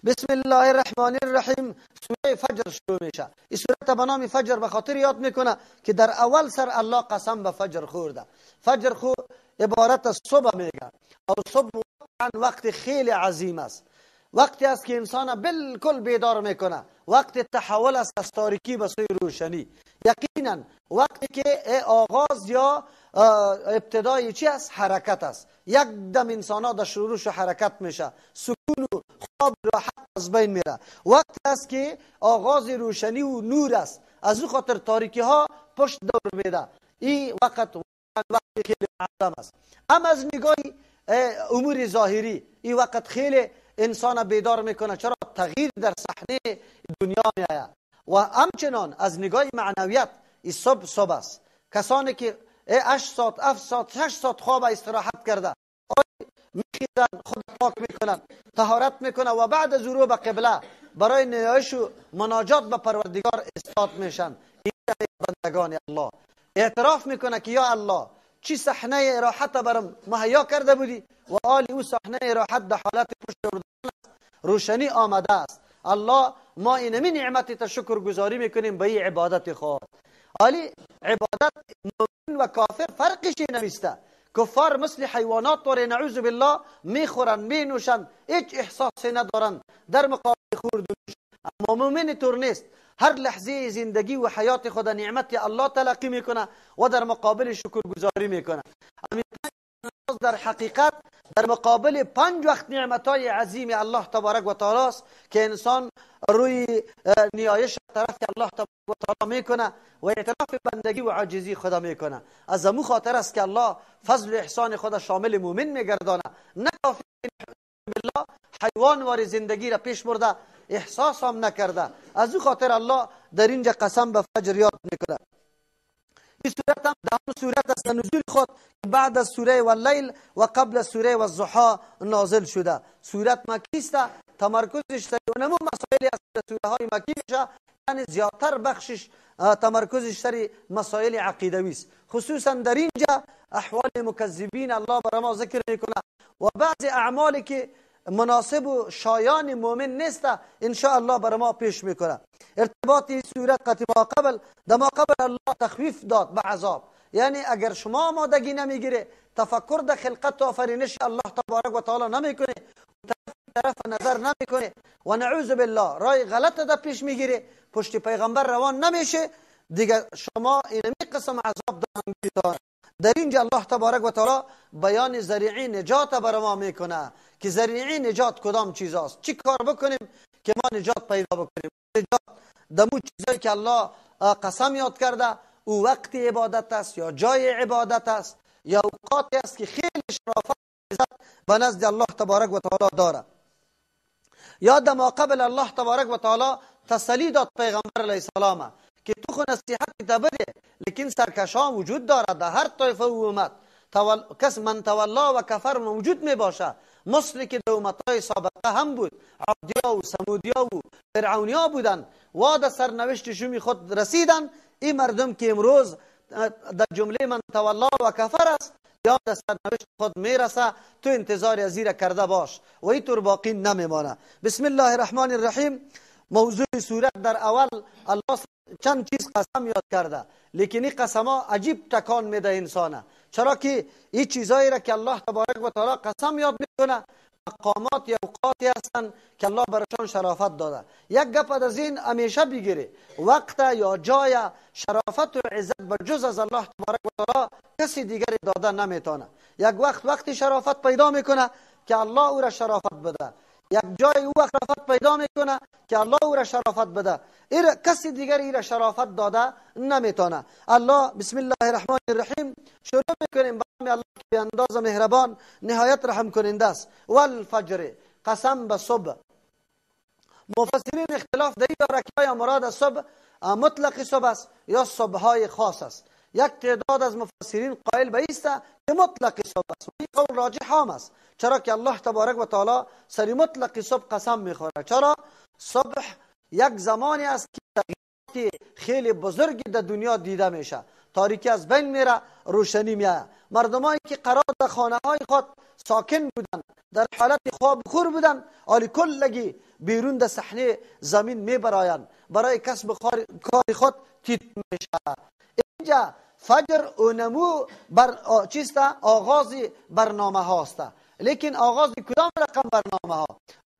بسم الله الرحمن الرحیم. سوره فجر شروع میشه. این سوره به نام فجر به خاطر یاد میکنه که در اول سر الله قسم به فجر خورده. فجر خو عبارت از صبح میگه، او صبح وقت خیلی عظیم است، وقتی است که انسان بالکل بیدار میکنه، وقت تحول است از تاریکی به سوی روشنی. یقینا وقتی که آغاز یا ابتدای چی است؟ حرکت است. یک دم انسان ها در شروع و حرکت میشه، سکون و خواب راحت از بین میره. وقت است که آغاز روشنی و نور است، از او خاطر تاریکی ها پشت دور میده. این وقت خیلی اعظم است. اما از نگاه امور ظاهری این وقت خیلی انسان بیدار میکنه. چرا؟ تغییر در صحنه دنیا میآید. و همچنان از نگاه معنویت این صبح است. کسانی که 8 ساعت 7 ساعت 6 ساعت خواب استراحت کرده، میخیزن، خود پاک میکنن، طهارت میکنن و بعد از رو به قبله برای نیایش و مناجات به پروردگار استاد میشن. این بندگان الله اعتراف میکنه که یا الله چی صحنه راحت برام مهیا کرده بودی و آلی او صحنه راحت در حالت پشت روشنی آمده است. الله ما اینمی نعمت تا شکر گزاری میکنیم به این عبادت خود. آلی عبادت مؤمن و کافر فرقش نمیسته. کفار مثل حیوانات طور نعوذ بالله میخورن مینوشن، هیچ احساسی ندارن در مقابل خورد و نوش. اما مؤمن طور نیست، هر لحظه زندگی و حیات خود نعمت الله تلقی میکنه و در مقابل شکر گزاری میکنه. در حقیقت در مقابل 5 وقت نعمتهای عظیم الله تبارک و تعالی است که انسان روی نیایش طرف الله تبارک و تعالی میکنه و اعتراف بندگی و عاجزی خدا میکنه. از امو خاطر است که الله فضل و احسان خدا شامل مؤمن میگردانه، نه کافر بالله حیوان وار زندگی را پیش برده احساس هم نکرده. از او خاطر الله در اینجا قسم به فجر یاد میکنه. این سورت هم دهم سورت است نزول خود بعد از سوره واللیل و قبل از سوره والضحی نازل شده. سورت مکی است، تمرکزش در اونمو مسائل از سوره های مکی میشه، یعنی زیادتر بخشش تمرکزش در مسائل عقیدوی است. خصوصا در اینجا احوال مکذبین الله برای ما ذکر میکنه و بعض اعمالی که مناسب و شایان مؤمن نیست ان شاء الله برای ما پیش میکنه. ارتباط این صورت ما قبل دما قبل الله تخفیف داد به عذاب، یعنی اگر شما آمادگی نمیگیره، تفکر در خلقت و آفرینش الله تبارک و تعالی نمیکنه، طرف نظر نمیکنه و نعوذ بالله رای غلط در پیش میگیره، پشت پیغمبر روان نمیشه، دیگه شما اینمی قسم عذاب دارن. در اینجا الله تبارک و تعالی بیان ذریعه نجات برای ما میکنه که ذریعه نجات کدام چیز است، چی کار بکنیم که ما نجات پیدا بکنیم. نجات دمو چیزایی که الله قسم یاد کرده، او وقت عبادت است یا جای عبادت است یا اوقاتی است که خیلی شرافت به نزد الله تبارک و تعالی داره. یاد ما قبل الله تبارک و تعالی تسلی داد پیغمبر علیه السلام که تو خو نصیحت تا بده، لیکن سرکشان وجود داره در هر طایفه و امت. کس من تولا و کفر موجود می باشه، مثل که در امتهای سابقه هم بود، عادیا و سمودیا و فرعونیا بودن و در سرنوشتشون خود رسیدن. این مردم که امروز در جمله من تولا و کفر است یا در سرنوشت خود میرسه، تو انتظار از زیر کرده باش و این طور باقی نمیمانه. بسم الله الرحمن الرحیم. موضوع سورت در اول الله چند چیز قسم یاد کرده، لیکن این قسم ها عجیب تکان میده انسانه. چرا که این چیزایی را که الله تبارک و تعالی قسم یاد میکنه مقامات یا اوقاتی هستن که الله برشان شرافت داده. یک گپ از این همیشه بگیره، وقت یا جای شرافت و عزت بجز از الله تبارک و تعالی کسی دیگری داده نمیتونه. یک وقتی شرافت پیدا میکنه که الله او را شرافت بده، یک جای او شرافت پیدا میکنه که الله او را شرافت بده، کسی دیگری این را شرافت داده نمیتونه. الله بسم الله الرحمن الرحیم شروع میکنیم با الله که به انداز مهربان نهایت رحم کننده است. والفجر قسم به صبح. مفسرین اختلاف در این داره که آیا مراد از صبح مطلق صبح است یا صبحهای خاص است. یک تعداد از مفسرین قائل به است که مطلق صبح است و این قول راجح هم است، چرا که الله تبارک و تعالی سری مطلق صبح قسم میخوره. چرا؟ صبح یک زمانی است که تغییرات خیلی بزرگی در دنیا دیده میشه، تاریکی از بین میره، روشنی میاد. مردمایی که قرار در خانه های خود ساکن بودن در حالت خواب خور بودن، حالی کلگی بیرون در صحنه زمین میبراین برای کسب کار خود تیت میشه. اینجا فجر و نمو بر چیسته آغاز برنامه هاست، لیکن آغاز کدام رقم برنامه ها؟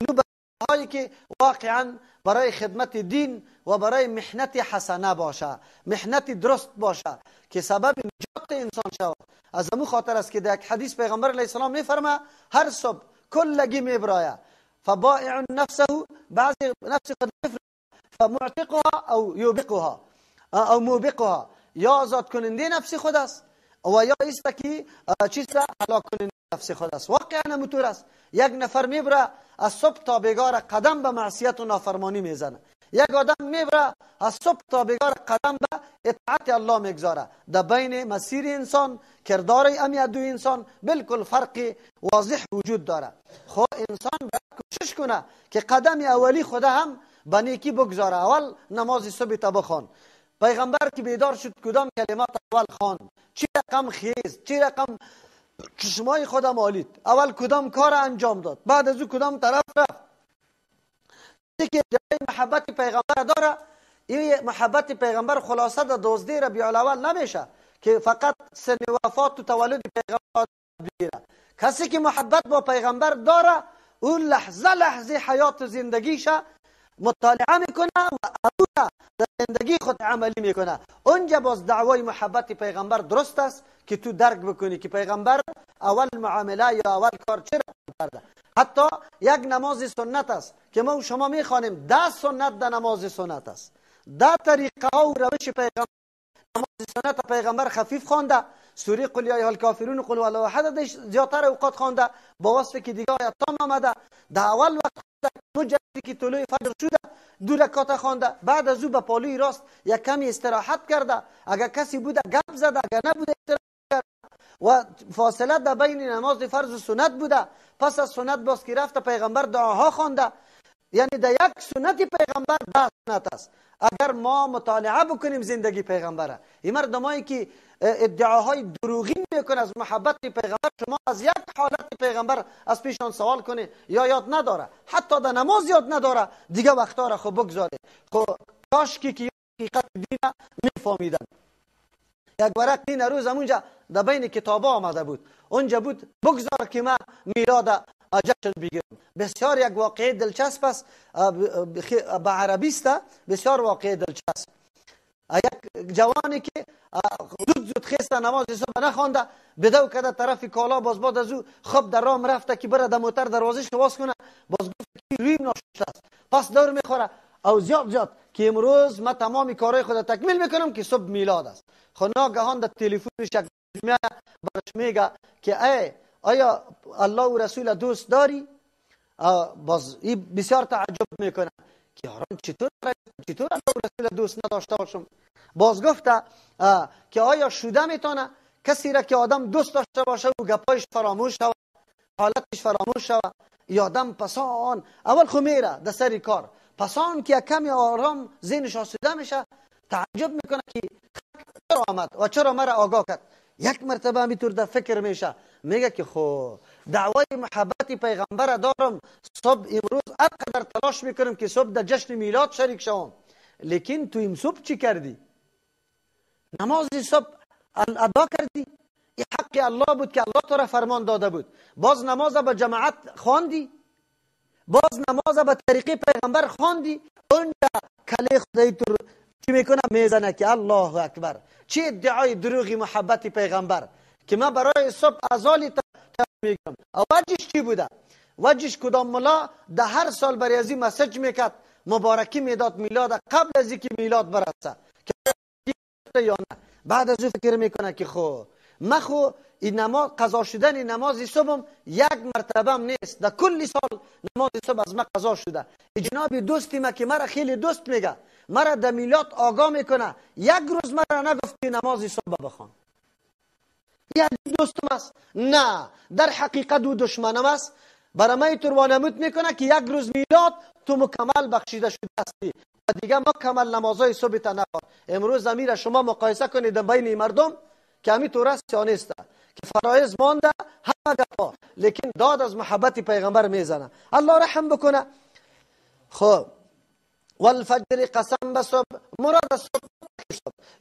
اونو برنامه هایی که واقعا برای خدمت دین و برای محنت حسنه باشه، محنت درست باشه که سبب نجات انسان شود. از همون خاطر است که در یک حدیث پیغمبر علیه السلام میفرما هر صبح کلگی میبراید فبائع نفسه، بعضی نفس خود فمعتقها او یوبقها او موبقها، یا آزاد کننده نفس خود است و یا است که چیزا هلاک کننده نفس خود است. واقعا همونطور است. یک نفر میبره از صبح تا بیگار قدم به معصیت و نافرمانی میزنه، یک آدم میبره از صبح تا بیگار قدم به اطاعت الله میگذاره. در بین مسیر انسان کردار امی دو انسان بالکل فرق واضح وجود داره. خب انسان باید کوشش کنه که قدم اولی خود هم به نیکی بگذاره. اول نماز صبح تا بخوان. پیغمبر که بیدار شد کدام کلمات اول خوان؟ چی رقم خیز، چی رقم چشمای خودم مالید، اول کدام کار انجام داد، بعد از او کدام طرف رفت. که جای محبت پیغمبر داره، این محبت پیغمبر خلاصه در 12 ربیع الاول نمیشه که فقط سن وفات و تولد پیغمبر بگیره. کسی که محبت با پیغمبر داره اون لحظه لحظه حیات زندگیشه مطالعه میکنه و اون در زندگی خود عملی میکنه. اونجا باز دعوای محبت پیغمبر درست است که تو درک بکنی که پیغمبر اول معامله یا اول کار چرا کرده. حتی یک نماز سنت است که ما و شما میخوانیم 10 سنت در نماز سنت است، 10 طریقه و روش پیغمبر. نماز سنت پیغمبر خفیف خوانده، سوره قل یا ایها الکافرون و قل هو الله احد زیاتر اوقات خوانده، با وصف که دیگه آیات تام آمده. در اول وقت مجدی که طلوع فجر شده 2 رکعت خوانده، بعد از او به پالوی راست یک کمی استراحت کرده، اگر کسی بوده گپ زده، اگر نبوده استراحت کرده و فاصله در بین نماز فرض و سنت بوده. پس از سنت باز که رفته پیغمبر دعاها خوانده. یعنی در یک سنت پیغمبر 10 سنت است. اگر ما مطالعه بکنیم زندگی پیغمبره، این مردمایی که ادعاهای دروغین میکنه از محبت پیغمبر، شما از یک حالت پیغمبر از پیشان سوال کنه یا یاد نداره، حتی در نماز یاد نداره، دیگه وقتا را خب بگذاره. خب کاش که حقیقت دین میفهمیدن. یک ورق دین روز همونجا در بین کتابا آمده بود، اونجا بود بگذار که من میلاد جشن بگیرم. بسیار یک واقعه دلچسب است، به عربی است، بسیار واقعه دلچسب. یک جوانی که زود خیست نماز صبح نخوانده، بدو کده طرف کالا، باز بعد از او خب در راه رفته که بره در موتر دروازه باز کنه، باز گفت که رویم ناشسته است، پس دور میخوره او زیاد که امروز من تمامی کارهای خود تکمیل میکنم که صبح میلاد است. خب ناگهان در تلفنش برش میگه که آیا الله و رسول دوست داری؟ باز این بسیار تعجب میکنه که یاران چطور الله و رسول دوست نداشته باشم؟ باز گفته که آیا شده میتونه کسی را که آدم دوست داشته باشه و گپایش فراموش شود، حالتش فراموش شود؟ یا آدم پسان اول خو میره در سر کار، پسان که کمی آرام ذهنش آسوده میشه تعجب میکنه که چرا آمد و چرا مرا آگاه کرد. یک مرتبه همینطور در فکر میشه، میگه که خب دعوای محبت پیغمبر دارم، صبح امروز هرقدر تلاش میکنم که صبح در جشن میلاد شریک شوم، لیکن تو این صبح چی کردی؟ نماز صبح ادا کردی؟ این حق الله بود که الله تو را فرمان داده بود. باز نماز به جماعت خواندی؟ باز نماز به طریقه پیغمبر خواندی؟ اونجا کله خدای تو چی میکنه؟ میزنه که الله اکبر. چه ادعای دروغی محبت پیغمبر که من برای صبح ازالی میگم. وجهش چی بوده؟ وجهش کدام ملا ده هر سال برای ازی مسج میکرد، مبارکی میداد میلاد قبل از اینکه میلاد برسه که یا نه. بعد از او فکر میکنه که خب من خو این نماز قضا شدن نماز صبحم یک مرتبه هم نیست، در کل سال نماز صبح از من قضا شده. جناب دوستی ما که مرا خیلی دوست میگه، مرا در میلاد آگاه میکنه، یک روز مرا نگفت که نماز صبح بخوان. یعنی دوستم است؟ نه، در حقیقت او دشمنم است. برای من اینطور وانمود میکنه که یک روز میلاد تو مکمل بخشیده شده هستی و دیگه مکمل نمازهای صبح تا نخوان. امروز زمین شما مقایسه کنید بین مردم که همین طور است یا نیست. که فرایض مانده همه گپا، لیکن داد از محبت پیغمبر میزنه. الله رحم بکنه. خب والفجر قسم به صبح، مراد از صبح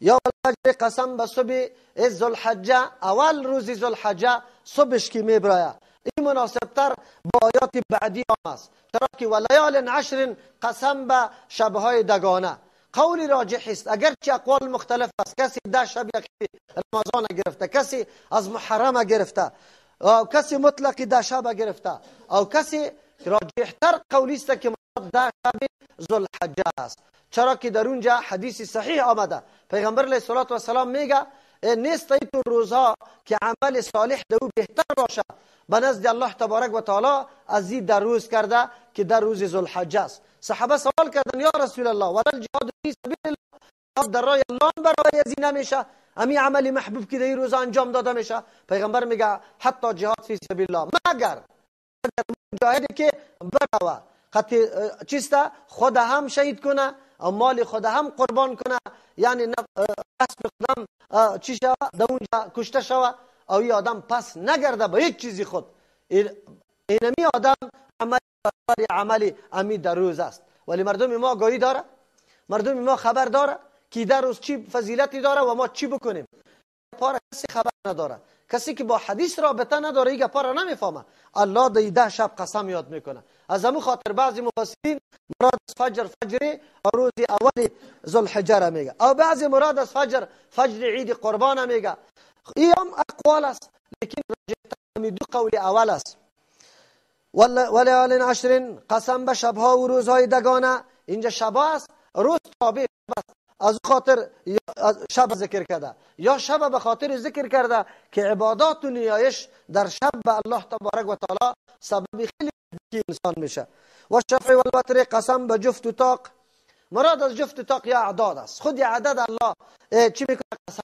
یا والفجر قسم به صبح ذوالحجه، اول روز ذوالحجه صبحش که میبراید، این مناسب تر با آیات بعدی هم است، چرا که ولیال عشر قسم به شبهای دگانه. قولی راجح است، اگرچه اقوال مختلف است، کسی 10 شب رمضان گرفته، کسی از محرم گرفته، او کسی مطلق 10 شب گرفته، او کسی راجح تر قولی است که 10 شب ذوالحجه است، چرا که در اونجا حدیث صحیح آمده، پیغمبر علیه الصلاة و السلام میگه نیست ای تو روزها که عمل صالح در او بهتر باشه به نزد الله تبارک و تعالی از این در روز کرده که در روز ذوالحجه است. صحابه سوال کردن یا رسول الله ولا الجهاد فی سبیل الله، در راه الله برای از این نمیشه، امی عملی محبوب که در این روز انجام داده میشه؟ پیغمبر میگه حتی جهاد فی سبیل الله، مگر مجاهدی که بروه چیسته خود هم شهید کنه و مال خود هم قربان کنه، یعنی اسب خودم چی شوه در اونجا کشته شوه، او این آدم پس نگرده به یک چیزی خود، اینمی آدم عملی امی در روز است. ولی مردم ما گاهی داره، مردم ما خبر داره که در روز چی فضیلتی داره و ما چی بکنیم. پاره کسی خبر نداره، کسی که با حدیث رابطه نداره ایگه پاره نمیفهمه. الله در 10 شب قسم یاد میکنه. از همون خاطر بعضی مفسرین مراد از فجر روز اول ذوالحجه را میگه، او بعضی مراد از فجر عید قربان میگه. این هم اقوال است، لیکن راجح دو قول اول است. ولیال عشر قسم به شبها و روزهای دگانه، اینجا شب است، روز تابع از خاطر شب ذکر کرده، یا شب به خاطر ذکر کرده که عبادات و نیایش در شب به الله تبارک و تعالی سبب خیلی انسان میشه. و شفع و الوتر قسم به جفت و طاق، مراد از جفت و طاق یا اعداد است. خود عدد الله چی میکنه؟ قسم.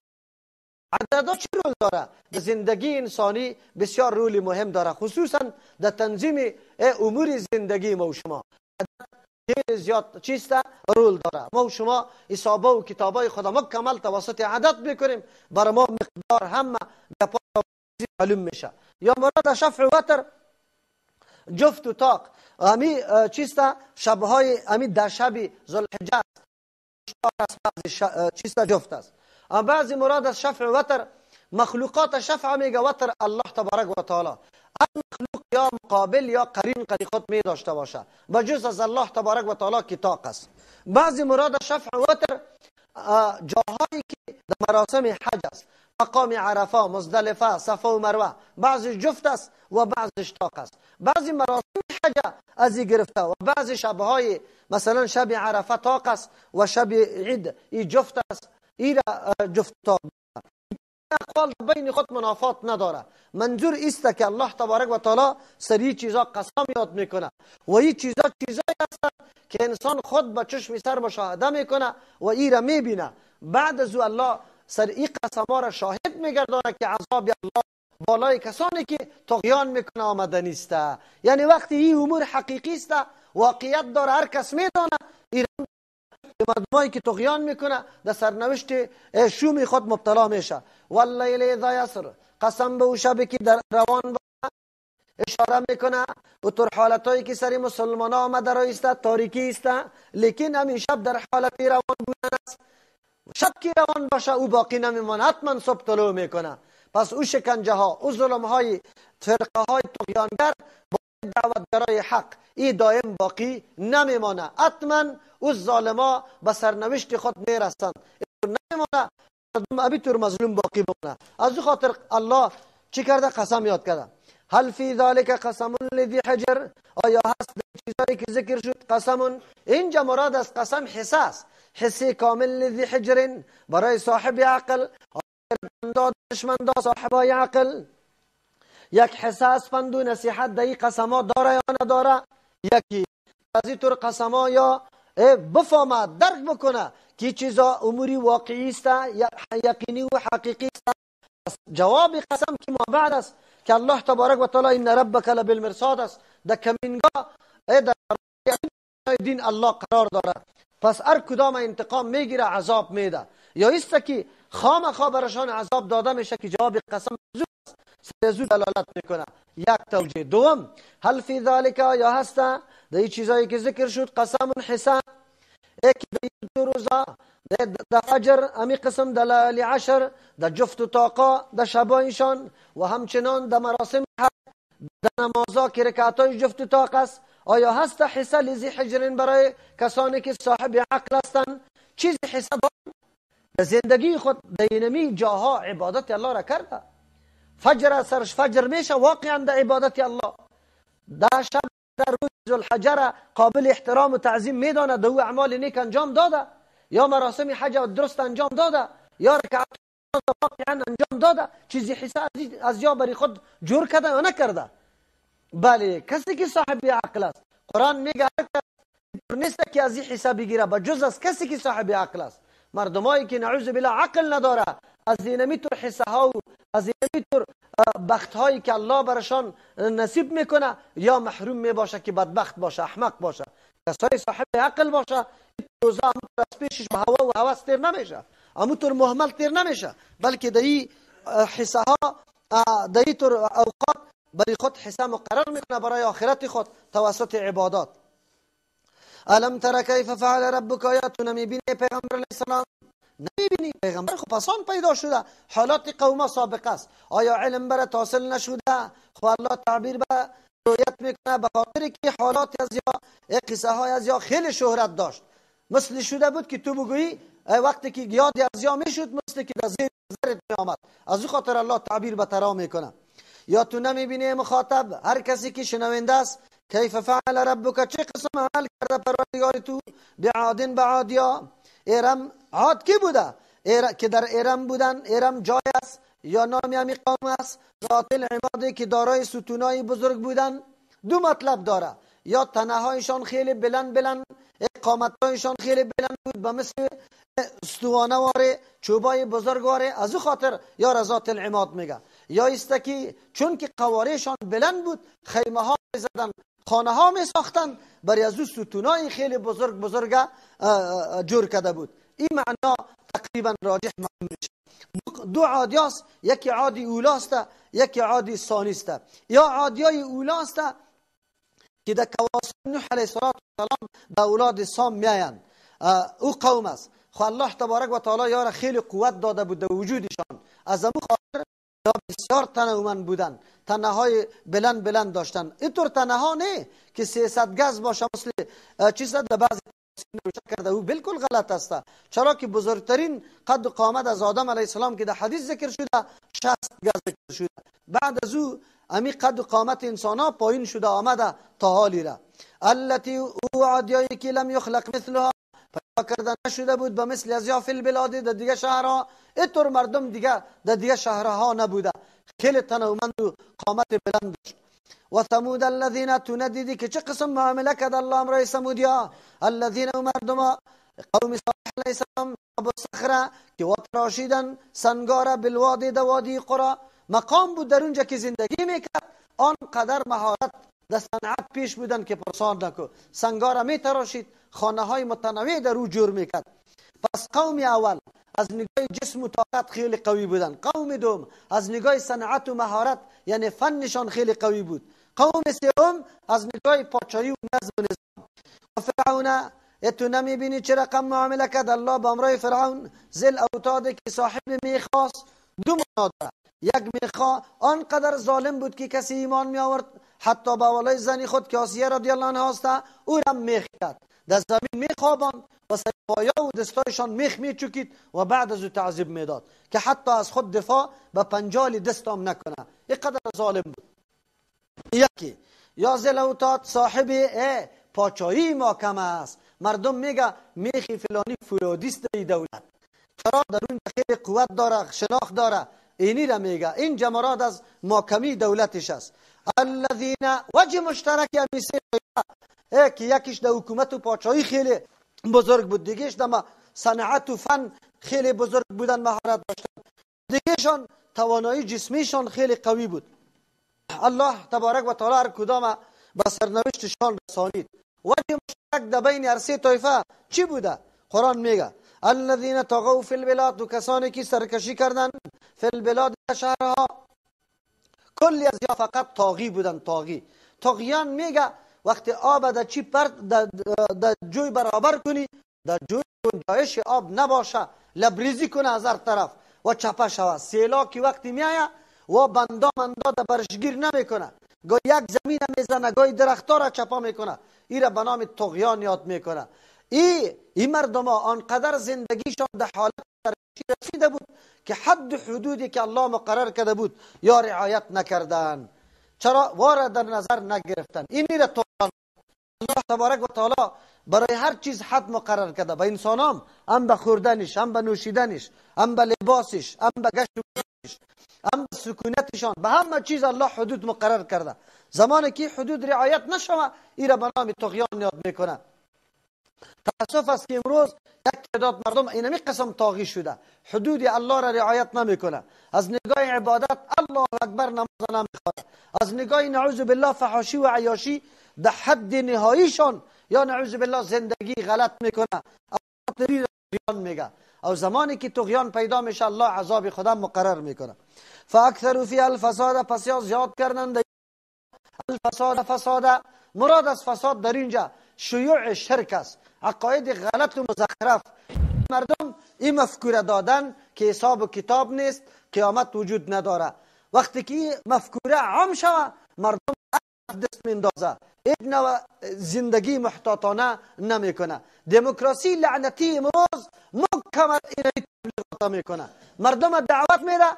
عدد چی رول داره؟ در زندگی انسانی بسیار رولی مهم داره، خصوصا در تنظیم امور زندگی ما و شما. عدد زیاد چیسته رول داره. ما و شما حسابه و کتابای خدا مکمل توسط عدد میکنیم، برای ما مقدار همه معلوم میشه. یا مراد شفع وتر جفت و طاق، امی چیسته شبهای امی 10 شب ذوالحجه است، چیسته جفت است. بعضی مراد از شفع وتر مخلوقات شفع میگه وتر الله تبارک و تعالی، هر مخلوق یا مقابل یا قرین قد خود می داشته باشه بجز از الله تبارک و تعالی که طاق است. بعضی مراد شفع وتر جاهایی که در مراسم حج است، مقام عرفه، مزدلفه، صفا و مروه، بعضی جفت است و بعضیش طاق است. بعضی مراسم حج از این گرفته و بعضی شبهای مثلا شب عرفه طاق است و شب عید ای جفت است، این جفت طاق. اقوال بین خود منافات نداره. منظور است که الله تبارک و تعالی سری چیزا قسم یاد میکنه و این چیزایی هستند که انسان خود با چشم سر مشاهده میکنه و این را میبینه. بعد از الله سر این قسما را شاهد میگردانه که عذاب الله بالای کسانی که طغیان میکنه آمده نیسته. یعنی وقتی این امور حقیقی است، واقعیت داره، هر کس میدانه این مردمایی که طغیان میکنه در سرنوشت شوم خود مبتلا میشه. واللیل اذا یسر قسم به او شب که در روان باشه، اشاره میکنه و طور حالتایی که سری مسلمان ها آمده رایسته تاریکی است، لیکن همین شب در حالتی روان بودن است. شب که روان باشه او باقی نمیمانه، حتما صبح طلوع میکنه. پس او شکنجه ها، او ظلم های فرقه های طغیانگر با دعوتگرای حق این دائم باقی نمیمانه، حتما او ظالما به سرنوشت خود میرسند، نمیمانه ابی طور مظلوم باقی بمانه. از او خاطر الله چی کرده؟ قسم یاد کرده. هل فی ذلک قسم لذی حجر، آیا هست چیزایی که ذکر شد قسم؟ اینجا مراد از قسم حساس، حسی کامل لذی حجر برای صاحب عقل، دشمندا صاحبای عقل. یک حساس پند و نصیحت در این قسما داره یا نداره؟ یکی از این طور قسما یا بفهمه درک بکنه که چیزا اموری واقعی است، یقینی و حقیقی است. جواب قسم که ما بعد است که الله تبارک و تعالی ان ربک لبالمرصاد است، در کمینگاه در دین الله قرار داره. پس هر کدام انتقام میگیره، عذاب میده، یا است که خامخا برشان عذاب داده میشه که جواب قسم سرزو دلالت میکنه. یک توجیه. دوم، هل فی ذالک، یا هسته در این چیزایی که ذکر شد قسم حسن، یکی در دو روزا در فجر امی قسم در لیالی عشر، در جفت و طاقا در شبایشان و همچنان در مراسم حج، در نمازا که رکعتای جفت و طاق است. آیا هست حصه لذی حجرین برای کسانی که صاحب عقل هستند؟ چیزی حصه دارند در زندگی خود در اینمی جاها عبادت الله را کرده. فجر سرش فجر میشه واقعا در عبادت الله، در شب در روز ذوالحجه قابل احترام و تعظیم میدانه، دو اعمال نیک انجام داده، یا مراسم حج درست انجام داده، یا رکعت واقعا انجام داده. چیزی حصه از یا بری خود جور کرده یا نکرده؟ بله، کسی که صاحب عقل است. قرآن میگه نیست که از این حساب بگیره بجز از کسی که صاحب عقل است. مردمایی که نعوذ بالله عقل نداره، از اینمی طور حصه ها و از اینمی طور بخت هایی که الله برشان نصیب میکنه، یا محروم میباشه که بدبخت باشه، احمق باشه. کسای صاحب عقل باشه روزا همونطور از پیشش به هوا و هوس تیر نمیشه، همونطور محمل تیر نمیشه، بلکه در این حصه ها در این طور اوقات برای خود حساب مقرر میکنه برای آخرت خود توسط عبادات. الم تر کیف فعل ربک، یا تو نمیبینی پیغمبر علیه السلام؟ نمیبینی؟ پیغمبر خب پسان پیدا شده، حالات قوم سابقه است. آیا علم برات حاصل نشده؟ خب الله تعبیر به رویت میکنه به خاطر که حالات از یا قصه های از یا خیلی شهرت داشت، مثل شده بود که تو بگویی وقتی که یاد از یا میشد مثل که در زیر زرت میآمد. از این خاطر الله تعبیر به ترا میکنه. یا تو نمیبینی مخاطب، هر کسی که شنونده است، کیف فعل ربک، چه قسم عمل کرده پروردگار تو بعادن، بعادیا. ارم، عاد کی بوده؟ که در ارم بودن. ارم جای است یا نامی همی قوم است؟ ذات العماد که دارای ستونای بزرگ بودن. دو مطلب داره، یا تنهایشان خیلی بلند، اقامتایشان خیلی بلند بود به مثل استوانه واره، چوبای بزرگ واره، از او خاطر یا ذات العماد میگه. یا است که چون که قوارهشان بلند بود، خیمه ها میزدن، خانه ها می ساختن، برای از او ستونای خیلی بزرگ جور کرده بود. این معنا تقریبا راجح میشه. دو عادی است، یکی عادی اولاست، یکی عادی ثانیست. یا عادیای اولاست که در کواسر نوح علیه السلام در اولاد سام میایند، او قوم است. خو الله تبارک و تعالی یاره خیلی قوت داده بود در وجودشان، از امو خاطر بسیار تنومند بودن، تنه های بلند داشتن. اینطور تنه ها نه که 300 گز باشه مثل چیز در بعضی نوشته کرده، او بالکل غلط است. چرا که بزرگترین قد و قامت از آدم علیه السلام که در حدیث ذکر شده 60 گز ذکر شده، بعد از او امی قد و قامت انسان ها پایین شده آمده تا حالی را. التي او عادیایی که لم یخلق مثلها، پیدا کرده نشده بود به مثل از یا فی البلاد، در دیگه شهرها. اینطور مردم دیگه در دیگه شهرها نبوده، خیلی تنومند و قامت بلند داشت. و ثمود الذین، تو ندیدی که چه قسم معامله کرد الله امرای ثمودیا؟ الذین، مردم قوم صالح علیه السلام، ابو صخره که وتراشیدن سنگاره بالوادی، در وادی قرا، مقام بود در اونجا که زندگی میکرد. آنقدر مهارت در صنعت پیش بودن که پرسان نکو، سنگاره میتراشید، خانه های متنوع در او جور میکرد. پس قوم اول از نگاه جسم و طاقت خیلی قوی بودن. قوم دوم از نگاه صنعت و مهارت یعنی فنشان خیلی قوی بود. قوم سوم از نگاه پادشاهی و نظم و نظام. و فرعون، تو نمیبینی چه رقم معامله کرد الله با امرای فرعون؟ ذل اوتاد که صاحب میخواست. دو معنا داره، یک میخوا آنقدر ظالم بود که کسی ایمان می آورد، حتی با ولای زنی خود که آسیه رضی الله عنها است، او را میخ کرد، در زمین میخواباند و سیفایا و دستایشان میخ میچکید و بعد از او تعذیب میداد که حتی از خود دفاع به پنجال دستام نکنه. اینقدر ظالم بود. یکی یا ذل اوتاد صاحب پاچایی محکم است. مردم میگه میخی فلانی فولادیست دولت، چرا در اون خیلی قوت داره، شناخت داره، اینی را میگه. این جمرات از محکمی دولتش است. الذین، وجه مشترک میسه که یکیش در حکومت و پاچایی خیلی بزرگ بود، دیگهش در صنعت و فن خیلی بزرگ بودن، مهارت داشتن، دیگهشان توانایی جسمیشان خیلی قوی بود. الله تبارک و تعالی هر کدام با سرنوشتشان رسانید. وجه مشترک در بین هر سه طایفه چی بوده؟ قرآن میگه الذین طغوا فی البلاد، دو کسانی که سرکشی کردن فی البلاد، شهرها، کلی از یا فقط طاغی بودن. طاغیان میگه وقتی آب در چی در جوی برابر کنی، در جوی گنجایش آب نباشه، لبریزی کنه از هر طرف و چپه شود. سیلاکی وقتی میایه و بندا در برشگیر نمیکنه، گاهی یک زمین میزنه، گاهی درختها را چپا میکنه. این را به نام طغیان یاد میکنه. این مردم ها آنقدر زندگیشان در حالت رسیده بود که حد حدودی که الله مقرر کرده بود یا رعایت نکردن. چرا؟ وارد در نظر نگرفتن. این را طغیان. الله تبارک و تعالی برای هر چیز حد مقرر کرده. به انسان هم به خوردنش، هم به نوشیدنش، هم به لباسش، هم به گشت و گذارش، هم به سکونتشان، به همه چیز الله حدود مقرر کرده. زمانی که حدود رعایت نشوه، این را به نام طغیان یاد میکنه. تاسف است که امروز یک تعداد مردم اینمی قسم طاغی شده، حدود الله را رعایت نمیکنه. از نگاه عبادت الله اکبر نماز نمیخواد، از نگاه نعوذ بالله فحاشی و عیاشی در حد نهاییشان یا نعوذ بالله زندگی غلط میکنه. طغیان میگه. او زمانی که طغیان پیدا میشه الله عذاب خدا مقرر میکنه. فاکثروا فی الفساد، پس زیاد کردن فساد. مراد از فساد در اینجا شیوع شرک است، عقاید غلط و مزخرف. مردم این مفکوره دادن که حساب و کتاب نیست، قیامت وجود نداره. وقتی که مفکوره عام شوه مردم دست میندازه، یک نوع زندگی محتاطانه نمیکنه. دموکراسی لعنتی امروز مکمل این تبلیغات میکنه، مردم دعوت میده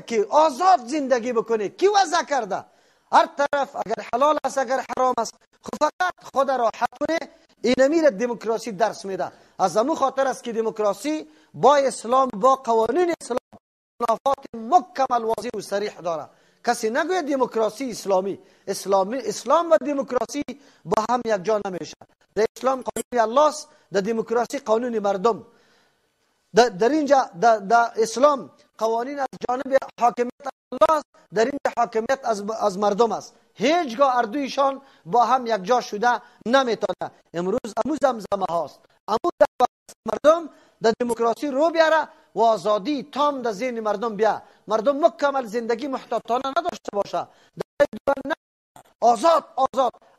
که آزاد زندگی بکنه. کی وضع کرده؟ هر طرف اگر حلال است اگر حرام است، فقط خود راحت کنه. اینمی را دموکراسی درس میده. از امو خاطر است که دموکراسی با اسلام، با قوانین اسلام منافات مکمل واضح و صریح داره. کسی نگوید دموکراسی اسلام و دموکراسی با هم یک جا نمیشه. در اسلام قانون الله است، در دموکراسی قانون مردم. در اینجا در اسلام قوانین از جانب حاکمیت الله است، در اینجا حاکمیت از مردم است. هیچگاه اردویشان با هم یک جا شده نمیتونه. امروز امو زمزمه هاست، امو مردم در دموکراسی رو بیاره و آزادی تام در ذهن مردم بیا. مردم مکمل زندگی محتاطانه نداشته باشه، آزاد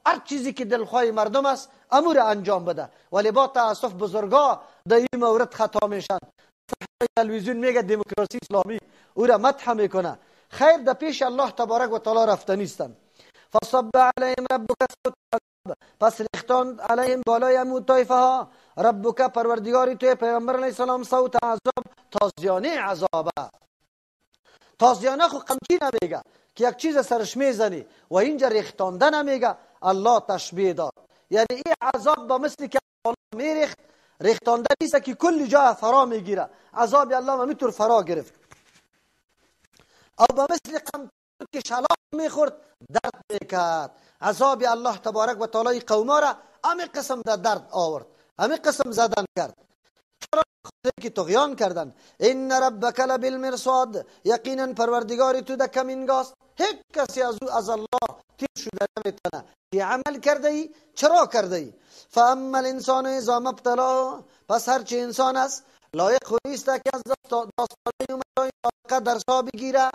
هر چیزی که دلخواه مردم است امور انجام بده. ولی با تاسف بزرگا در این مورد خطا میشن. تلویزیون میگه دموکراسی اسلامی، او را مدح میکنه. خیر در پیش الله تبارک و تعالی رفته نیستن. فصب علیهم ربک صوت عذاب، پس ریختند علیهم بالای امو طایفه ها ربک پروردگاری توی پیغمبر علیه السلام صوت عذاب، تازیانه عذابه. تازیانه خو قمچی نمیگه که یک چیز سرش میزنی، و اینجا ریختانده نمیگه. الله تشبیه داد، یعنی این عذاب با مثل که الله میریخت، ریختانده نیست که کل جا فرا میگیره. عذاب الله میتور فرا گرفت. او با مثل قمچی که شلاق میخورد درد میکرد. عذاب الله تبارک و تعالی قوما را امی قسم در درد آورد، امی قسم زدن کرد. چرا؟ خودی که طغیان کردن. ان ربک لبالمرصاد، یقینا پروردگاری تو در کمینگاست. هیچ کسی از الله تیر شده نمیتونه. که عمل کرده ای چرا کرده ای؟ فاما الانسان اذا ما ابتلاه، پس هرچی انسان است لایق نیست که از داستانه و در سا بگیره.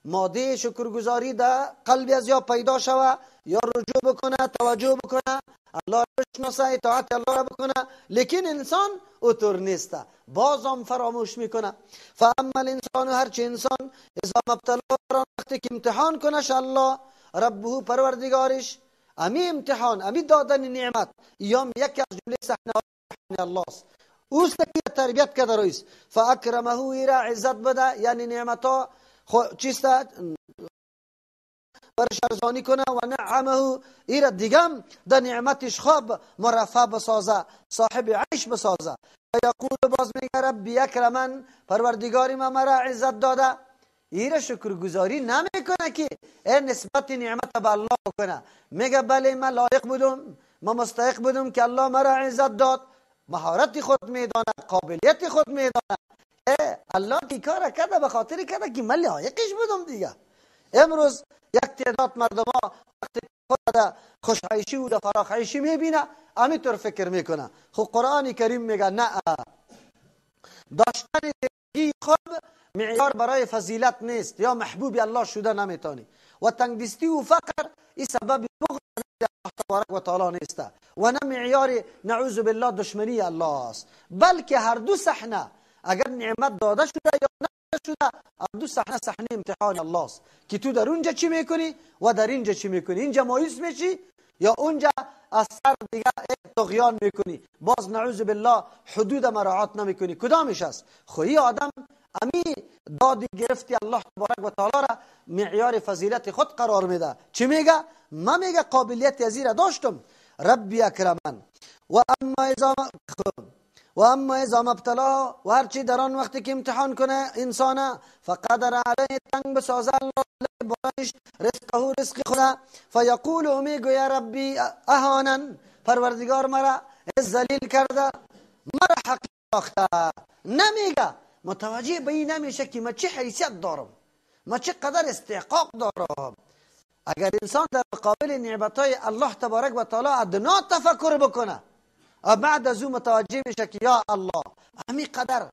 ماده شکرگزاری در قلبی از یا پیدا شوه، یا رجوع بکنه، توجه بکنه، الله را بشناسه، اطاعت الله را بکنه. لیکن انسان اوتور نیست، باز هم فراموش میکنه. فاما الانسان، هرچی انسان اذا مبتلا، وقتی که امتحان کنش الله ربه پروردگارش، امی امتحان، امی دادن نعمت، یام یکی از جمله صحنه الله است. اوست که تربیت کرده رویست. فاکرمه، ایرا عزت بده، یعنی نعمتا چیستا برش ارزانی کنه، و نعمه ایرا دیگم در نعمتش خواب مرفع بسازه، صاحب عیش بسازه. و یقول، باز میگه ربی اکرمن، پروردگاری ما مرا عزت داده. ایرا شکرگزاری نمیکنه که نسبت نعمت به الله کنه. میگه بله من لایق بودم، من مستحق بودم که الله مرا عزت داد. مهارت خود میدانه، قابلیت خود میدانه. الله کی کار کرده به خاطر کرده که من لایقش بودم دیگه. امروز یک تعداد مردم ها وقتی خود خوشعیشی و فراخعیشی میبینه همینطور فکر میکنه. خب قرآن کریم میگه نه، داشتن زندگی خوب معیار برای فضیلت نیست، یا محبوب الله شده نمیتونی. و تنگدستی و فقر این سبب بغض الله تبارک و تعالی نیست و نه معیار نعوذ بالله دشمنی الله است، بلکه هر دو صحنه اگر نعمت داده شده یا نداده شده، هر دو صحنه صحنه امتحان الله است که تو در اونجا چی میکنی و در اینجا چی میکنی. اینجا مایوس میشی یا اونجا از سر دیگه طغیان میکنی، باز نعوذ بالله حدود مراعات نمیکنی. کدامش است؟ خویی آدم امی دادی گرفتی الله تبارک و تعالی را معیار فضیلت خود قرار میده. چی میگه؟ ما میگه قابلیت ازیره داشتم ربی اکرمن و اما اذا ابتلا و هرچی در آن وقتی که امتحان کنه انسان فقدر علیه تنگ بسازه الله برایش رزقه رزق خدا فیقول میگو یا ربی اهانن پروردگار مرا ذلیل کرده مرا حقیر ساخته. نمیگه متوجه به این نمیشه که من چه حیثیت دارم، من چه قدر استحقاق دارم. اگر انسان در مقابل نعمتهای الله تبارک و تعالی ادنا تفکر بکنه و بعد از اون متوجه میشه که یا الله همی قدر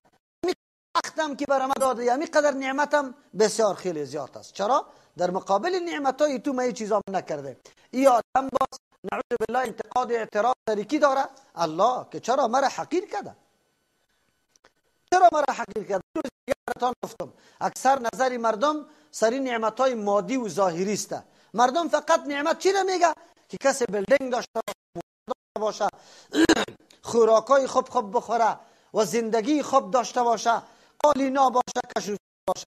وقتم که برام داده همی قدر نعمتم بسیار خیلی زیاد است. چرا؟ در مقابل نعمتهای تو من این چیزا نکرده. این آدم باز نعوذ بالله انتقاد اعتراض ترکی داره الله که چرا مرا حقیر کرده، چرا مرا حقیر کرده. دیگرتان گفتم اکثر نظری مردم سری نعمتهای مادی و ظاهری است. مردم فقط نعمت چی را میگه که کسی بلدنگ داشته باشه، خوراکای خوب بخوره و زندگی خوب داشته باشه، قالینا باشه، کشوف باشه.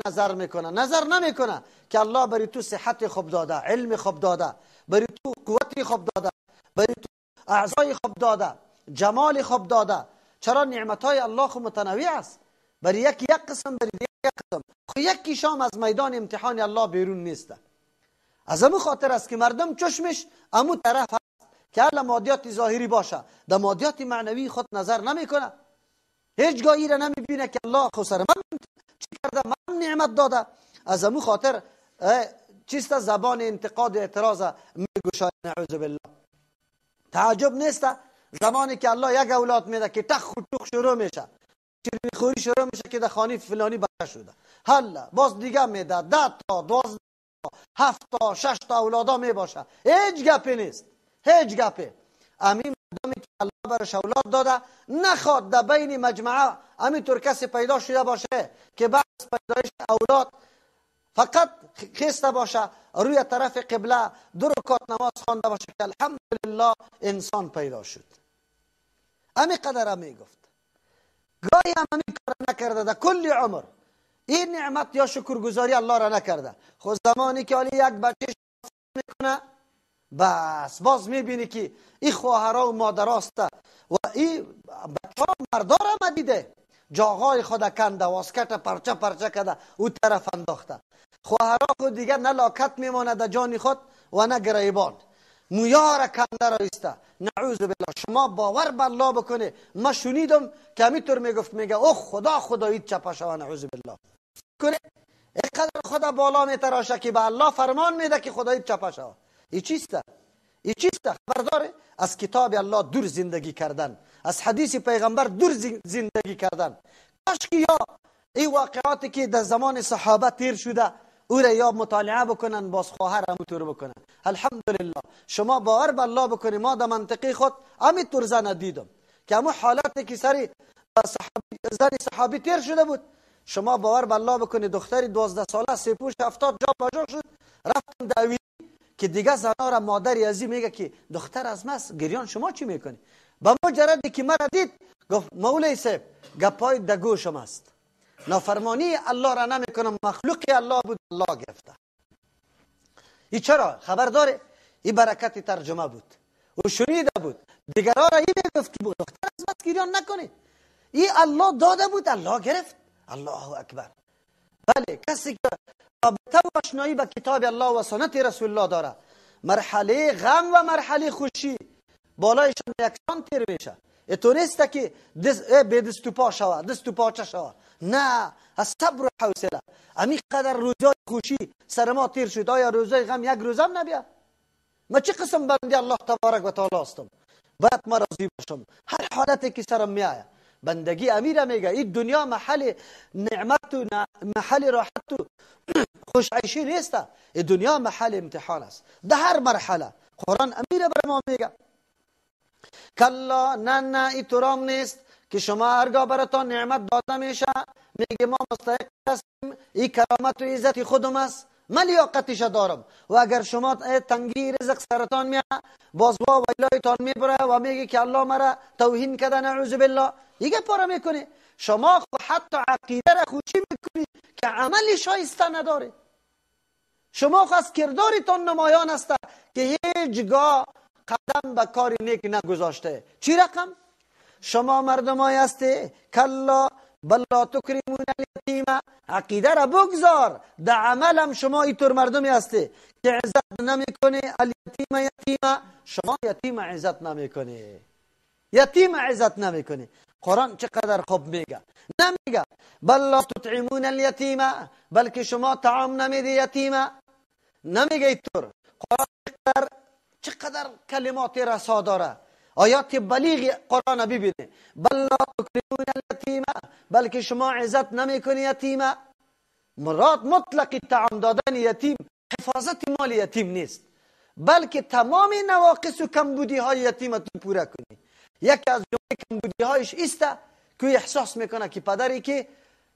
نظر میکنه، نظر نمیکنه که الله بری تو صحت خوب داده، علم خوب داده، بری تو قوتی خوب داده، بری تو اعضای خوب داده، جمال خوب داده. چرا نعمتهای الله خو متنوع است، بری یک قسم بری یک قسم، خو یکی شام از میدان امتحان الله بیرون نیست. از همون خاطر است که مردم چشمش امو طرف هست که هر مادیات ظاهری باشه، در مادیات معنوی خود نظر نمیکنه. هیچ گاهی را نمیبینه که الله خو سر من چی کرده، من نعمت داده. از همون خاطر چیست زبان انتقاد اعتراض میگوشه نعوذ بالله. تعجب نیست زمانی که الله یک اولاد میده که تخ و توخ شروع میشه، شیرینی خوری شروع میشه که در خانه فلانی بچه شده، حالا باز دیگه میده 10 تا 12 تا 7 تا 6 تا اولادا میباشه. هیچ گپی نیست، هیچ گپی. امین مردمی که الله برش اولاد داده نخواد در بین مجموعه همینطور کسی پیدا شده باشه که بعد از پیدایش اولاد فقط خسته باشه روی طرف قبله 2 رکعت نماز خوانده باشه که الحمدلله انسان پیدا شد. همین قدر هم میگفت. گاهی هم همین کار نکرده در کل عمر این نعمت یا شکرگزاری الله را نکرده. خود زمانی که یک بچه میکنه بس باز میبینی که این خواهرها و مادراست و این بچه ها مردار هم دیده جاغای خود کنده واسکت پرچه کده او طرف انداخته. خواهرها خود دیگر نه لاکت میمانه در جان خود و نه گریبان مویار کنده را ایسته. نعوذ بالله. شما باور به الله بکنه ما شنیدم که همینطور میگفت میگه او خداییت چپا شوه. نعوذ بالله. کنه اینقدر خدا بالا میتراشه که به الله فرمان میده که خداییت چپا شوه. این چیسته؟ این چیسته؟ خبرداره از کتاب الله دور زندگی کردن، از حدیث پیغمبر دور زندگی کردن. کاش که یا این واقعاتی که در زمان صحابه تیر شده او را یا مطالعه بکنن باز خواهر همونطور بکنن. الحمدلله. شما باور به الله بکنی ما در منطقه خود همینطور زن دیدم که همون حالتی که سری زن صحابی تیر شده بود، شما باور به الله بکنی دختری 12 ساله 3 پوش 70 جا بجا شد، رفتم دعوی که دیگه زنا را مادری ازی میگه که دختر از ماست گریان شما چی میکنی؟ با مجردی که مرا دید گفت مولوی صاحب گپای دگوشم است، نافرمانی الله را نمیکنم، مخلوق الله بود الله گرفته. این چرا؟ خبر داره این برکت ترجمه بود و شنیده بود. دیگران را این میگفت که دختر از ماست گریان نکنی، این الله داده بود الله گرفت. الله اکبر. بله کسی که رابطه و آشنایی با کتاب الله و سنت رسول الله داره مرحله غم و مرحله خوشی بالایشان یکسان تیر میشه. تو نیست که به دست و پا شوه دست و پاچه شوه، نه، از صبر و حوصله. همین قدر روزای خوشی سر ما تیر شد، آیا روزای غم یک روزم نبیا؟ ما چه قسم بنده الله تبارک و تعالی هستم، باید ما راضی باشم هر حالتی که سرم میآید. بندگی امیر میگه این دنیا محل نعمت و محل راحت و خوش عیشی نیست. این دنیا محل امتحان است. در هر مرحله قرآن امیر بر ما میگه کلا، نه این طورام نیست که شما هرگاه براتان نعمت داده میشه میگه ما مستحق هستیم، این کرامت و عزت خودم است، من لیاقتش دارم. و اگر شما تنگی رزق سرطان میاد باز وا ویلایتان میبره و میگه که الله مرا توهین کرده نعوذ بالله، دیگه پاره میکنه. شما حتی عقیده را خوشی میکنی که عملی شایسته نداره. شما از کردارتان نمایان است که هیچگاه قدم به کار نیک نگذاشته. چی رقم؟ شما مردمایی هستی کلا بل لا تکرمون الیتیم، عقیده را بگذار، در عمل هم شما اینطور مردمی هستی که عزت نمیکنه الیتیم، یتیم، شما یتیم عزت نمیکنه، یتیم عزت نمیکنه. قرآن چقدر خوب میگه، نمیگه بل لا تطعمون الیتیم، بلکه شما طعام نمیدی یتیم، نمیگه اینطور. قرآن چقدر کلمات رسا داره، آیات بلیغ قرآن ببینه. بل لا تکرمون الیتیم، بلکه شما عزت نمیکنی یتیم. مراد مطلق طعام دادن یتیم حفاظت مال یتیم نیست، بلکه تمام نواقص و کمبودی های یتیم تو پوره کنی. یکی از جمله کمبودی هایش است که احساس میکنه که پدری که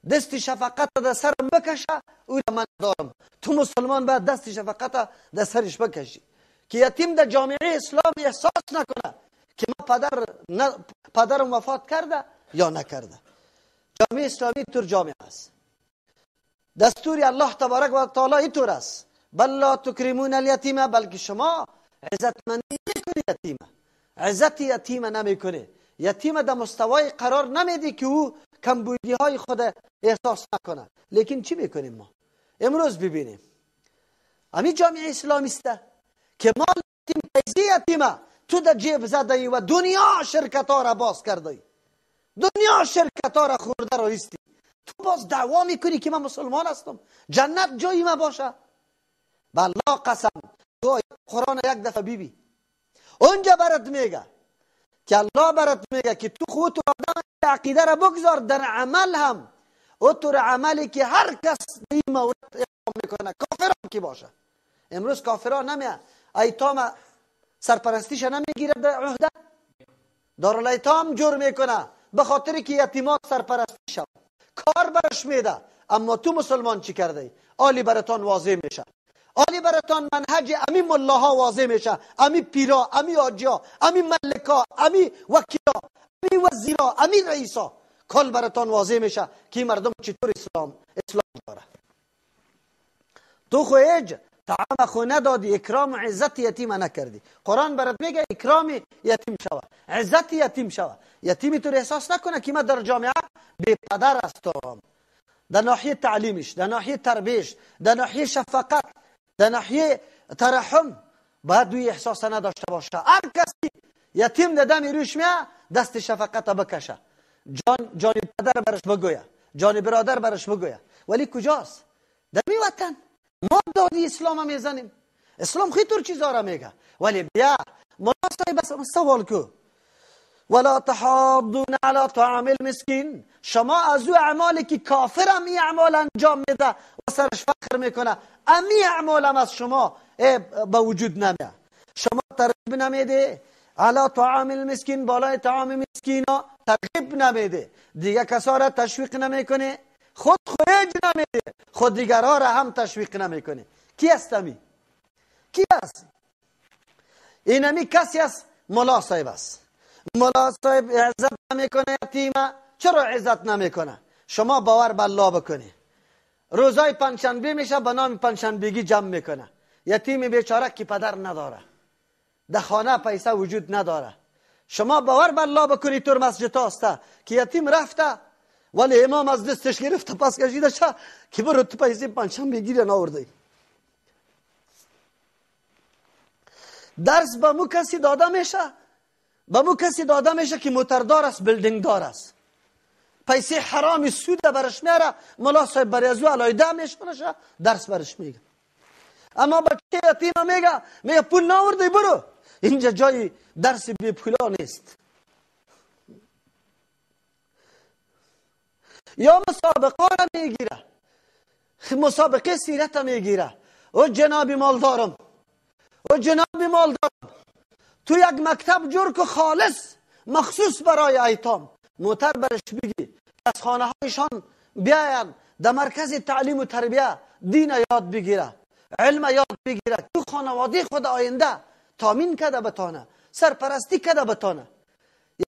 دست شفقت در سرم بکشه او را من دارم. تو مسلمان باید دست شفقت در سرش بکشی که یتیم در جامعه اسلام احساس نکنه که ما پدرم وفات کرده یا نکرده. جامعه اسلامی طور جامعه است، دستور الله تبارک و تعالی اینطور است بل لا تکرمون الیتیم، بلکه شما عزتمندی نکنی یتیم، عزت یتیم نمیکنی، یتیم در مستوای قرار نمیدی که او کمبودی های خود احساس نکنه. لیکن چی میکنیم ما امروز؟ ببینیم همین جامعه اسلامی است که مال یتیم پیسه یتیمه تو در جیب زده ای و دنیا شرکت ها را باز کرده ای، دنیا شرکت ها را خورده را ایستی، تو باز دعوا میکنی که من مسلمان هستم، جنت جایی ما باشه. بالله قسم تو قرآن یک دفعه بیبی اونجا برات میگه که الله برات میگه که تو خودت آدم عقیده را بگذار، در عمل هم اونطور عملی که هر کس به این مورد اقدام میکنه کافر هم که باشه. امروز کافران نمیه ایتام سرپرستیش نمیگیره در عهده، دارالایتام جور میکنه به خاطر که یتیمات سرپرستی شد، کار برش میده. اما تو مسلمان چی کرده؟ آلی براتان واضح میشه، آلی براتان منهج امی ملاها واضح میشه، امی پیرا، امی آجیا، امی ملکا، امی وکیلا، امی وزیرا، امی رئیسا، کل براتان واضح میشه که مردم چطور اسلام داره. تو خود طعام خو ندادی، اکرام و عزت یتیم نکردی. قرآن برات میگه اکرام یتیم شوه، عزت یتیم شوه. یتیمی تو احساس نکنه که من در جامعه بی پدر هستم، در ناحیه تعلیمش، در ناحیه تربیش، در ناحیه شفقت، در ناحیه ترحم باید دوی احساس نداشته باشه. هر کسی یتیم در دم روش میاد دست شفقت بکشه، جان پدر برش بگویه، جان برادر برش بگویه. ولی کجاست؟ در می وطن ما دادی اسلام میزنیم، اسلام خیلی طور چیزا را میگه. ولی بیا مناسبه بس سوال کو ولا تحاضون على طعام المسكين، شما از او اعمالی که کافر هم این اعمال انجام میده و سرش فخر میکنه، امی اعمال هم از شما به وجود نمیاد. شما ترغیب نمیده على طعام المسكين، بالای طعام مسکینا ترغیب نمیده، دیگه کسا را تشویق نمیکنه، خود نمیده، خود دیگرها را هم تشویق نمیکنه. کی است امی؟ کی است؟ این امی کسی است ملا صاحب است. ملا صاحب عزت نمیکنه یتیمه. چرا عزت نمیکنه؟ شما باور به الله بکنی، روزای پنجشنبه میشه به نام پنجشنبگی جمع میکنه، یتیم بیچاره که پدر نداره، در خانه پیسه وجود نداره. شما باور به الله بکنی طور مسجد هست که یتیم رفته ولی امام از دستش گرفته پس کشیده شد که برو تو پیسه پنجشنبگی را ناورده. درس به مو کسی داده میشه، به مو کسی داده میشه که موتردار است، بیلدینگ دار است، پیسه حرام سود برش میاره، ملا صاحب برای ازو علایده میشونه درس برش میگه. اما بچه یتیم میگه پول ناورده برو، اینجا جای درس بی پولا نیست. یا مسابقه را میگیره، مسابقه سیرت میگیره. او جناب مالدارم، او جناب مالدارم، تو یک مکتب جور که خالص مخصوص برای ایتام، موتر برش بگی از خانه هایشان بیاین در مرکز تعلیم و تربیه دین یاد بگیره، علم یاد بگیره، تو خانواده خود آینده تامین کده بتانه، سرپرستی کده بتانه.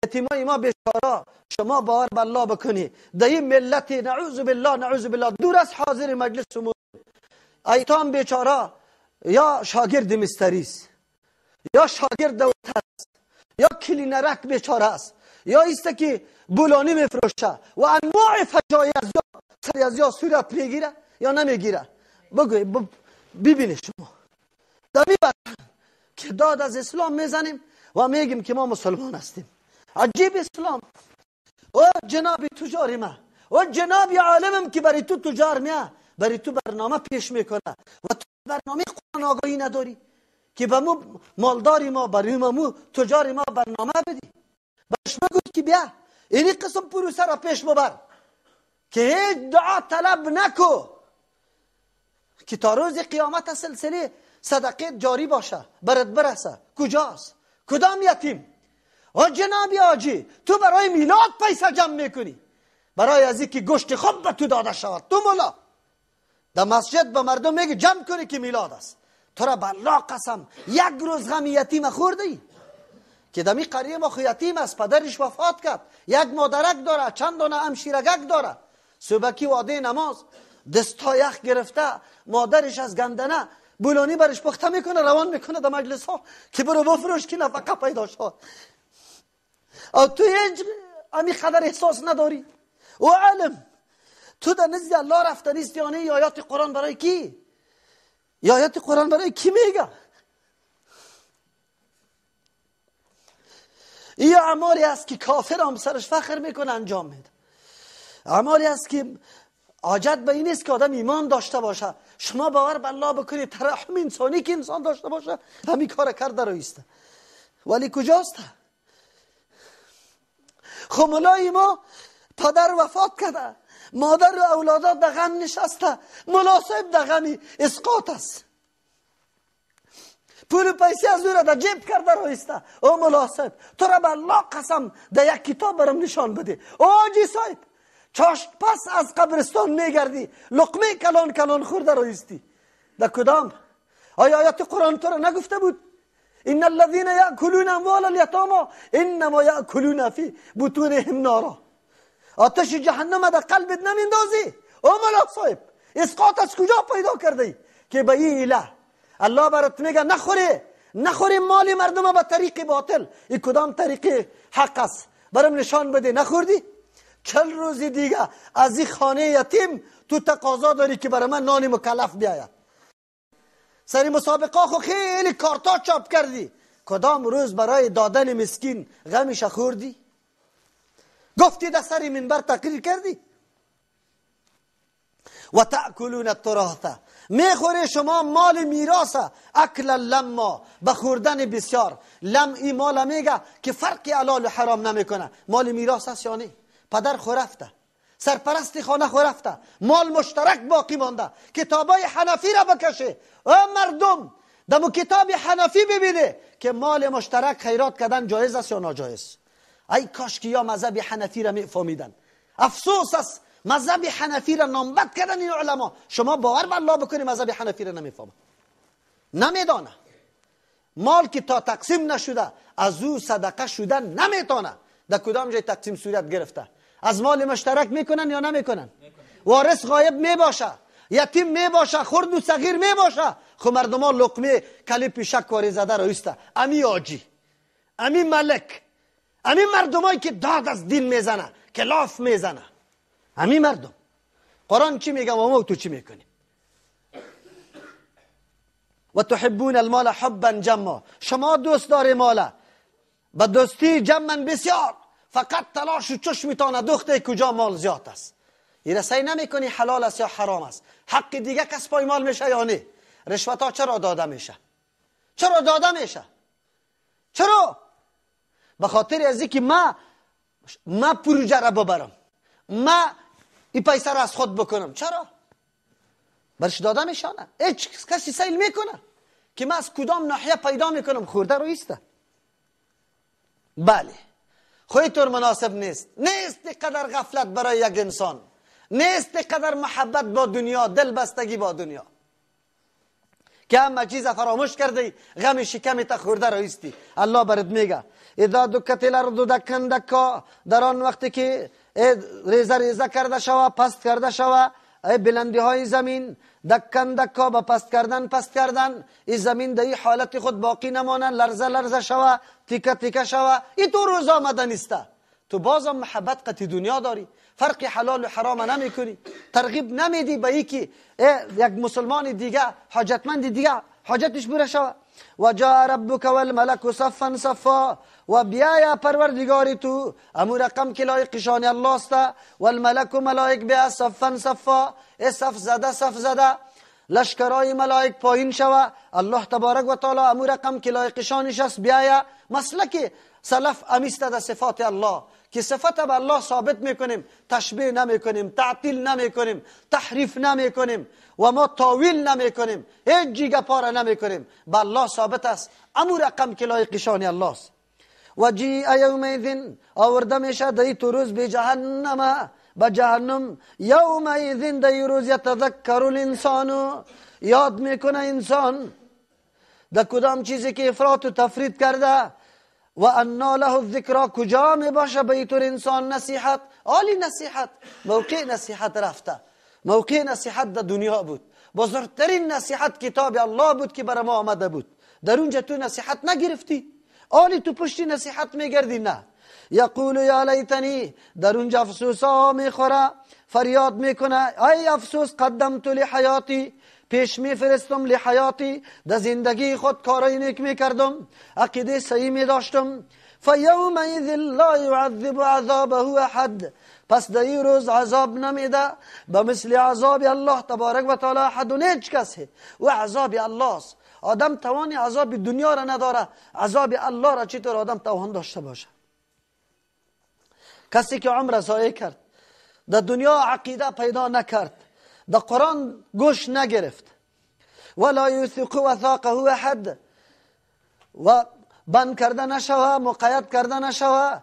یتیمای ما بیچاره شما باور بالله بکنی در این ملت نعوذ بالله دور از حاضر مجلس عمومی، ایتام بیچاره یا شاگرد مستریس، یا شاگرد دولت است، یا کلینرک بیچاره است، یا ایست که بولانی میفروشه و انواع فجایع صورت میگیره یا نمیگیره. بگوی ببینید شما در که داد از اسلام میزنیم و میگیم که ما مسلمان هستیم. عجیب اسلام. و جناب تجاری ما و جناب عالمم که برای تو تجار میه، برای تو برنامه پیش میکنه و تو برنامه قرآن آگاهی نداری که به مو مالداری ما برای مو تجاری ما برنامه بدی. باش بگو که بیا اینی قسم پروسه را پیش ببر که هیچ دعا طلب نکو که تا روز قیامت سلسله صدقه جاری باشه برات برسه. کجاست؟ کدام یتیم؟ و جنابی آجی تو برای میلاد پیسه جمع میکنی، برای از اینکه گوشت خوب به تو داده شود. تو مولا در مسجد به مردم میگی جمع کنی که میلاد است. تو را بالله قسم یک روز غم یتیم خوردی؟ که دمی قریه ما خو یتیم است، پدرش وفات کرد، یک مادرک داره، چند دانه همشیرگک داره. صبحکی واده نماز دستا یخ گرفته، مادرش از گندنه بولانی برش پخته میکنه، روان میکنه در مجلس ها که برو بفروش که نفقه پیدا شد. او تو هیچ امی قدر احساس نداری. و علم تو در نزد الله رفته نیست یا نه؟ آیات قرآن برای کی؟ یا آیات قرآن برای کی میگه؟ این اعمالی است که کافر هم سرش فخر میکنه انجام میده. اعمالی است که حاجت به این است که آدم ایمان داشته باشه. شما باور بالله بکنید ترحم انسانی که انسان داشته باشه همین کار کرده رویسته. ولی کجاست؟ خب ملای ما پدر وفات کرده، مادر و اولادات در غم نشسته، مناسب در غمی اسقاط است، پول پیسی از او را در جیب کرده رویسته. او مناسب تو را بالله قسم در یک کتاب برام نشان بده. او آجی صاحب چاشت پس از قبرستان میگردی لقمه کلان کلان خورده رویستی. در کدام آیات قرآن تو را نگفته بود ان الذين ياكلون اموال اليتامى انما ياكلون في بطونهم نارا؟ آتش جهنم در قلبت نمیندازی؟ او مولا صاحب اسقاط از کجا پیدا کردی که به این اله الله برات میگه نخوری مال مردم به طریق باطل؟ این کدام طریق حق است؟ برام نشان بده. نخوردی 40 روز دیگه از این خانه یتیم تو تقاضا داری که برای من نان مکلف بیاید. سری مسابقه خو خیلی کارتا چاپ کردی، کدام روز برای دادن مسکین غمش خوردی؟ گفتی در سری منبر تقریر کردی؟ و تأکلون التراث میخوری شما مال میراث اکل لما بخوردن بسیار. لم ای مال میگه که فرقی حلال و حرام نمیکنه. مال میراث است یا نه؟ پدر خو رفته، سرپرست خانه خو رفته، مال مشترک باقی مانده. کتابای حنفی را بکشه او مردم در کتاب حنفی ببینه که مال مشترک خیرات کردن جایز است یا ناجایز. ای کاش که یا مذهب حنفی را میفهمیدن. افسوس است مذهب حنفی را نامبد کردن این علما. شما باور بالله بکنی مذهب حنفی را نمیفهمه، نمیدانه. مال که تا تقسیم نشده از او صدقه شدن نمیتونه. در کدام جای تقسیم صورت گرفته؟ از مال مشترک میکنن یا نمیکنن؟ وارث غایب میباشه، یتیم میباشه، خرد و صغیر میباشه. خو مردم ها لقمه کلیپ شکواری زده رویسته. امی آجی، امی ملک، امی مردمایی که داد از دین میزنه، کلاف میزنه، امی مردم. قرآن چی میگه و ما تو چی میکنیم؟ و تحبون المال حبا جما. شما دوست داری مال با دوستی جمعا بسیار، فقط تلاش و چشمتان دخته کجا مال زیاد است. این رسایی نمی کنی حلال است یا حرام است. حق دیگه کس پایمال میشه یا نه؟ رشوت ها چرا داده میشه؟ چرا داده میشه؟ چرا؟ به خاطر از اینکه ما پروژه را ببرم، ما این پیسه را از خود بکنم. چرا؟ برش داده میشانه. هیچ کسی سیل میکنه که من از کدام ناحیه پیدا میکنم خورده رو ایسته. بله خود طور مناسب نیست. نیست قدر غفلت برای یک انسان، نیست قدر محبت با دنیا، دل بستگی با دنیا که همه چیز فراموش کردی، غم شکمی تا خورده رو ایستی. الله برد میگه اذا دکت الارض دکن دکا، در آن وقتی که ریزه ریزه کرده شوه، پست کرده شوه بلندی های زمین، دکن دکا با پست کردن، این زمین در این حالت خود باقی نمانه، لرزه لرزه شوه، تیکه تیکه شوه. این تو روز آمده نیسته. تو بازم محبت قطع دنیا داری، فرق حلال و حرام نمی کنی، ترغیب نمیدی به ای که یک مسلمان دیگه حاجتمند دیگه حاجتش بره شوه. و جاء ربک والملک صفا صفا، و بیایا پروردگاری تو امو رقم که لایق شان الله است، والملک ملائک بیا صفا صفا، صف زده لشکرای ملائک پایین شوه. الله تبارک و تعالی امو رقم که لایق شانش است بیایا. مسلک سلف امیسته در صفات الله که صفت به الله ثابت میکنیم، تشبیه نمیکنیم، تعطیل نمیکنیم، تحریف نمیکنیم و ما تاویل نمیکنیم، هیچ جیگه پاره نمیکنیم. به الله ثابت است امو رقم که لایق شان الله است. و جیء یومئذ، آورده میشه در تو روز به جهنم، به جهنم. یومئذ در روز یتذکر الانسان، یاد میکنه انسان در کدام چیزی که افراط و تفرید کرده. و انا له الذکرا، کجا می باشه به طور انسان نصیحت؟ عالی نصیحت، موقع نصیحت رفته. موقع نصیحت در دنیا بود، بزرگترین نصیحت کتاب الله بود که برای ما آمده بود. در اونجا تو نصیحت نگرفتی، عالی تو پشتی نصیحت میگردی. نه، یقول یا لیتنی، در اونجا افسوس ها میخوره، فریاد میکنه ای افسوس قدمت لحیاتی، پیش میفرستم لحیاتی، در زندگی خود کارای نیک میکردم، عقیده صحیح میداشتم. فیومئذ لا یعذب عذابه احد، پس در این روز عذاب نمیده به مثل عذاب الله تبارک و تعالی احد، و هیچ کسی. و عذاب الله است. آدم توانی عذاب دنیا را نداره، عذاب الله را چطور آدم توان داشته باشه؟ کسی که عمر ضایع کرد، در دنیا عقیده پیدا نکرد، در قرآن گوش نگرفت، ولا یوثق وثاقه احد، و بند کرده نشوه، مقید کرده نشوه،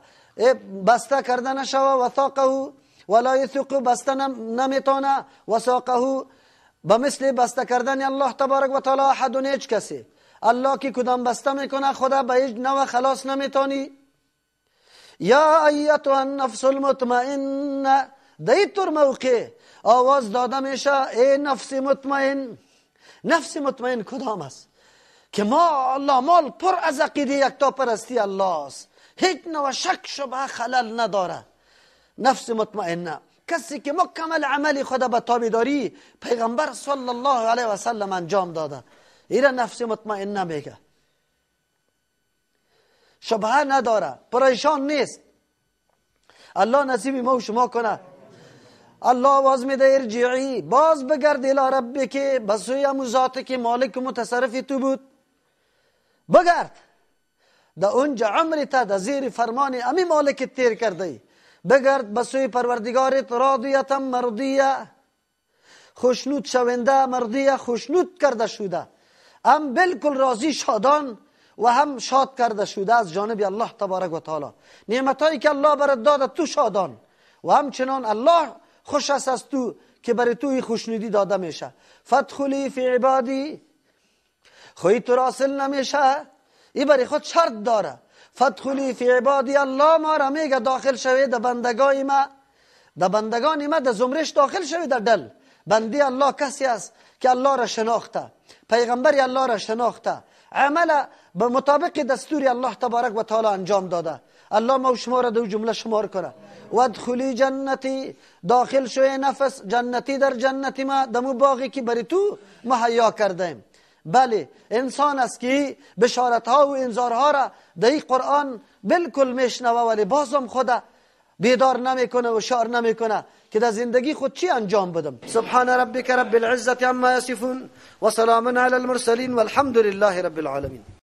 بسته کرده نشوه. وثاقه ولا یوثق، بسته نمیتونه، وثاقه به مثل بسته کردن الله تبارک و تعالی احد، و هیچ کسی. الله که کدام بسته میکنه خدا به هیچ نوع خلاص نمیتونی. یا ایتها النفس المطمئنه، در این طور موقع آواز داده میشه ای نفس مطمئن. نفس مطمئن کدام است؟ که ما الله مال پر از عقیده یکتا پرستی الله است، هیچ نوع شک شبه خلل نداره. نفس مطمئنه کسی که مکمل عملی خدا به تابعداری پیغمبر صلی الله علیه و سلم انجام داده، ایره نفس مطمئنه میگه. شبهه نداره، پریشان نیست. الله نصیب ما و شما کنه. الله آواز میده ارجعی، باز بگرد الی ربک، به سوی همون ذاتی که مالک و متصرف تو بود. بگرد در اونجا عمرت در زیر فرمان امی مالک تیر کرده. بگرد به سوی پروردگارت راضیه مرضیه، خوشنود شونده، مرضیه خوشنود کرده شده، هم بالکل راضی شادان و هم شاد کرده شده از جانب الله تبارک و تعالی. نعمتایی که الله برات داده تو شادان، و همچنان الله خوش است از تو که برای توی خوشنودی داده میشه. فادخلی فی عبادی، خوی تو راسل نمیشه، این برای خود شرط داره. فادخلی فی عبادی، الله ما را میگه داخل شوی در بندگان ما، در بندگان ما، در زمرش داخل شوی. در دل بندی الله کسی است که الله را شناخته، پیغمبر الله را شناخته، عمل به مطابق دستور الله تبارک و تعالی انجام داده. الله ما و شما را در جمله شمار کنه. وادخلی جنتی، داخل شوی نفس جنتی در جنت ما، دمو باغی که بری تو مهیا کردیم. بله انسان است که بشارت ها و انذارها را در این قرآن بالکل میشنوه، ولی بازم خدا بیدار نمیکنه و شعر نمیکنه که در زندگی خود چی انجام بدم. سبحان ربک رب العزة عما یصفون و سلام علی المرسلین والحمد لله رب العالمین.